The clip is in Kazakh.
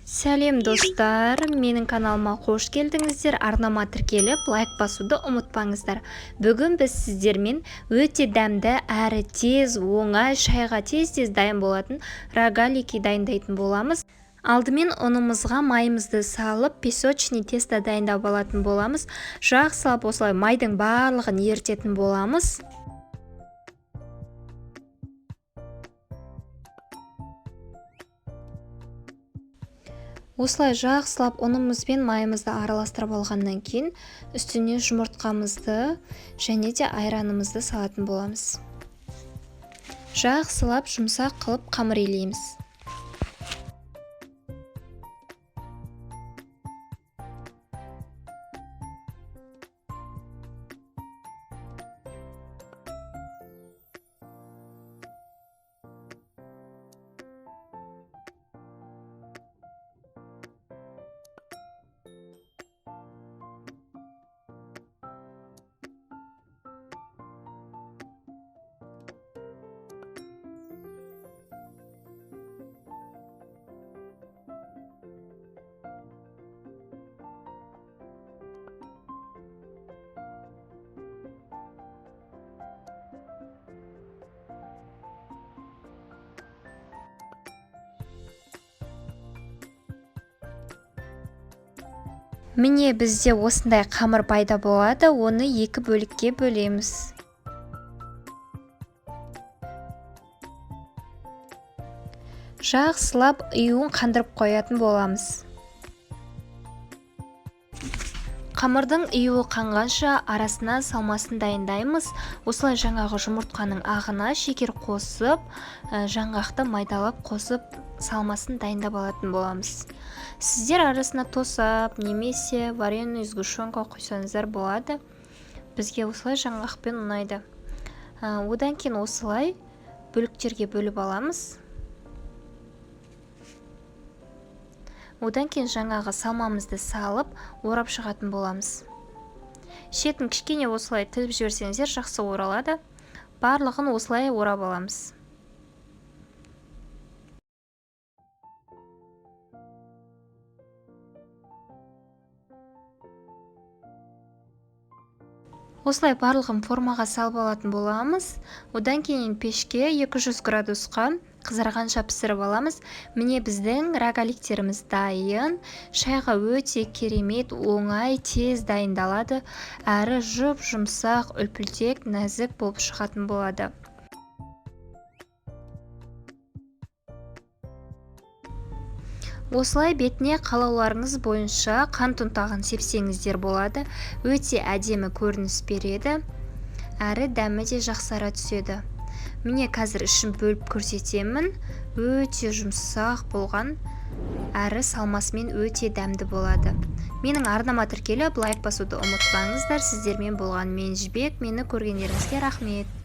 Сәлем достар, менің каналыма қош келдіңіздер. Арнама тіркеліп, лайк басуды ұмытпаңыздар. Бүгін біз сіздермен өте дәмді әрі тез, оңай, шайға тез дайын болатын рогалики дайындайтын боламыз. Алдымен ұнымызға майымызды салып, песочный тесто дайындап алатын боламыз. Жақсылап осылай майдың барлығын ерітетін боламыз. Осылай жақсылап ұнымыз бен майымызды араластырып алғаннан кейін үстіне жұмыртқамызды және де айранымызды салатын боламыз. Жақсылап жұмсақ қылып қамыр илейміз. Міне бізде осындай қамыр пайда болады, оны екі бөлікке бөлеміз. Жақсылап июын қандырып қоятын боламыз. Қамырдың июі қанғанша арасына салмасын дайындаймыз. Осылай жаңағы жұмыртқаның ағына шекер қосып, жаңғақты майдалап қосып, салмасын дайындап алатын боламыз. Сіздер арасына тосап, немесе вареный сгущенка құйсаңыздар болады. Бізге осылай жаңғақпен ұнайды. Одан кейін осылай бөліктерге бөліп аламыз. Одан кейін жаңағы салмамызды салып, орап шығатын боламыз. Шетін кішкене осылай тіліп жіберсеңіздер жақсы оралады. Барлығын осылай орап аламыз. Осылай барлығын формаға салып алатын боламыз. Одан кейін пешке 200 градусқа қызарғанша пісіріп аламыз. Міне біздің рогаликтеріміз дайын. Шайға өте керемет, оңай, тез дайындалады. Әрі жұп-жұмсақ, үлпілдек, нәзік болып шығатын болады. Осылай бетіне қалауларыңыз бойынша қант ұнтағын сепсеңіздер болады. Өте әдемі көрініс береді. Әрі дәмі де жақсара түседі. Міне қазір ішін бөліп көрсетемін. Өте жұмсақ болған, әрі салмасымен өте дәмді болады. Менің арнама тіркеліп, лайк басуды ұмытпаңыздар. Сіздермен болған мен Жібек. Мені көргендеріңізге рахмет.